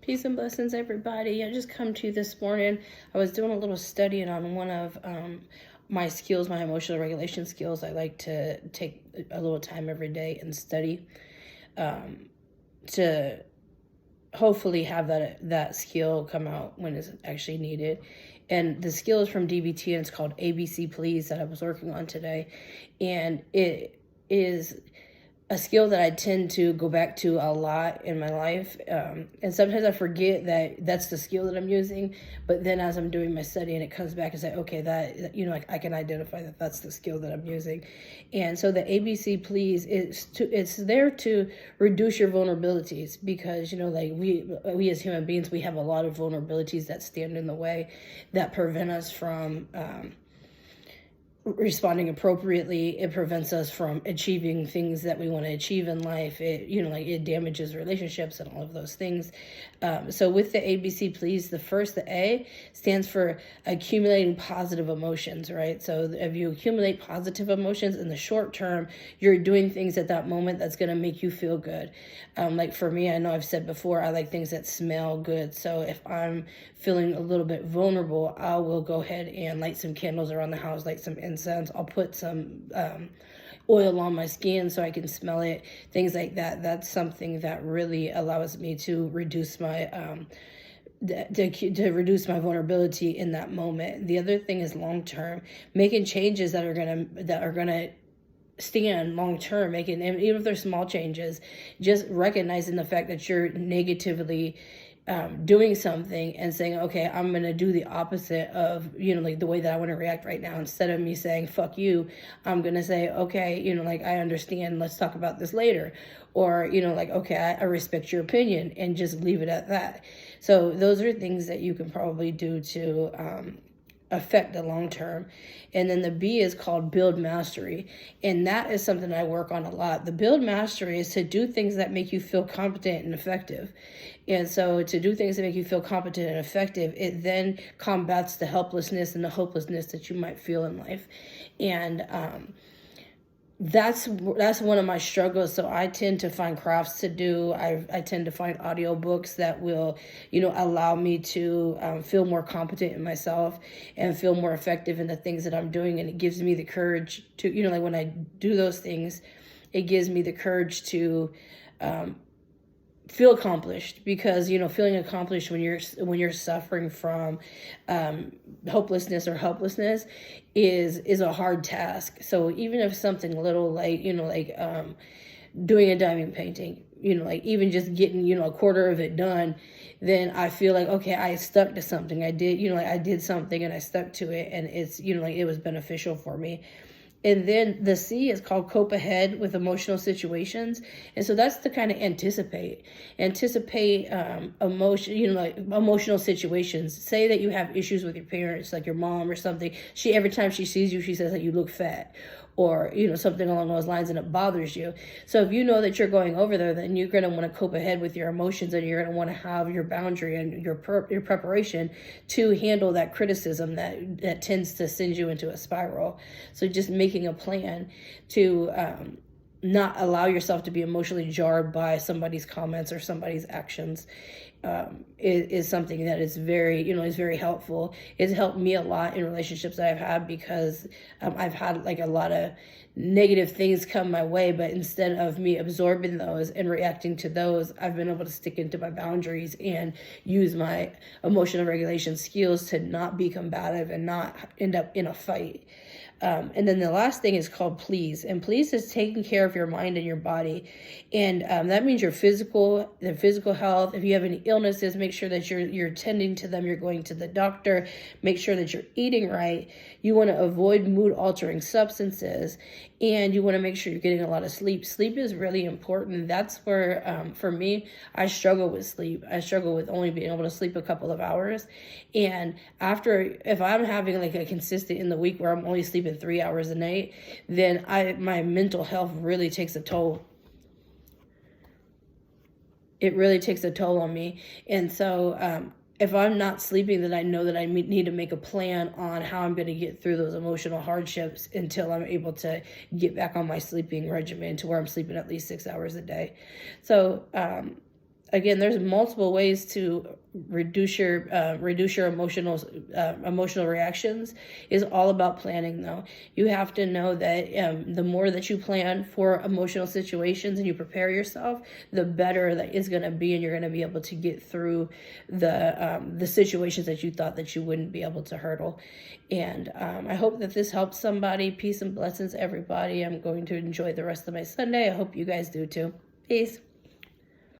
Peace and blessings, everybody. I just come to you this morning. I was doing a little studying on one of my skills, my emotional regulation skills. I like to take a little time every day and study to hopefully have that skill come out when it's actually needed. And the skill is from DBT, and it's called ABC PLEASE that I was working on today. And it is a skill that I tend to go back to a lot in my life. And sometimes I forget that that's the skill that I'm using. But then as I'm doing my study and it comes back and say, okay, I can identify that that's the skill that I'm using. And so the ABC Please it's there to reduce your vulnerabilities, because, we as human beings, we have a lot of vulnerabilities that stand in the way, that prevent us from responding appropriately. It prevents us from achieving things that we want to achieve in life. It damages relationships and all of those things. So with the ABC Please, the A stands for accumulating positive emotions, right? So if you accumulate positive emotions in the short term, you're doing things at that moment that's going to make you feel good. Like for me, I know I've said before, I like things that smell good. So if I'm feeling a little bit vulnerable, I will go ahead and light some candles around the house, light some incense. I'll put some oil on my skin so I can smell it, things like that. That's something that really allows me to reduce my to reduce my vulnerability in that moment. The other thing is long term, making changes that are gonna stand long term, even if they're small changes, just recognizing the fact that you're negatively doing something and saying, okay, I'm going to do the opposite of, the way that I want to react right now. Instead of me saying, fuck you, I'm going to say, okay, I understand, let's talk about this later. Or, okay, I respect your opinion, and just leave it at that. So those are things that you can probably do to affect the long term. And then the B is called build mastery, and that is something I work on a lot. The build mastery is to do things that make you feel competent and effective. And so to do things that make you feel competent and effective, it then combats the helplessness and the hopelessness that you might feel in life. And that's one of my struggles. So I tend to find crafts to do. I tend to find audiobooks that will, allow me to feel more competent in myself and feel more effective in the things that I'm doing. And it gives me the courage to, when I do those things, it gives me the courage to feel accomplished, because feeling accomplished when you're suffering from hopelessness or helplessness is a hard task. So even if something little, like doing a diamond painting, even just getting a quarter of it done, then I feel like, okay, I stuck to something. I did something and I stuck to it, and it's it was beneficial for me. And then the C is called cope ahead with emotional situations. And so that's to kind of anticipate emotional situations. Say that you have issues with your parents, like your mom or something. Every time she sees you, she says that you look fat, or something along those lines, and it bothers you. So if you know that you're going over there, then you're going to want to cope ahead with your emotions, and you're going to want to have your boundary and your preparation to handle that criticism that tends to send you into a spiral. So just making a plan to not allow yourself to be emotionally jarred by somebody's comments or somebody's actions is something that is very helpful. It's helped me a lot in relationships that I've had, because I've had a lot of negative things come my way, but instead of me absorbing those and reacting to those, I've been able to stick into my boundaries and use my emotional regulation skills to not be combative and not end up in a fight. And then the last thing is called please. And please is taking care of your mind and your body. And that means the physical health. If you have any illnesses, make sure that you're tending to them. You're going to the doctor. Make sure that you're eating right. You want to avoid mood altering substances. And you want to make sure you're getting a lot of sleep. Sleep is really important. That's where, for me, I struggle with sleep. I struggle with only being able to sleep a couple of hours. And if I'm having a consistent in the week where I'm only sleeping 3 hours a night, then my mental health really takes a toll. It really takes a toll on me. And so if I'm not sleeping, then I know that I need to make a plan on how I'm going to get through those emotional hardships until I'm able to get back on my sleeping regimen to where I'm sleeping at least 6 hours a day. So again, there's multiple ways to reduce your emotional reactions. Is all about planning, though. You have to know that the more that you plan for emotional situations and you prepare yourself, the better that is going to be, and you're going to be able to get through the situations that you thought that you wouldn't be able to hurdle. And I hope that this helps somebody. Peace and blessings, everybody. I'm going to enjoy the rest of my Sunday. I hope you guys do too. Peace.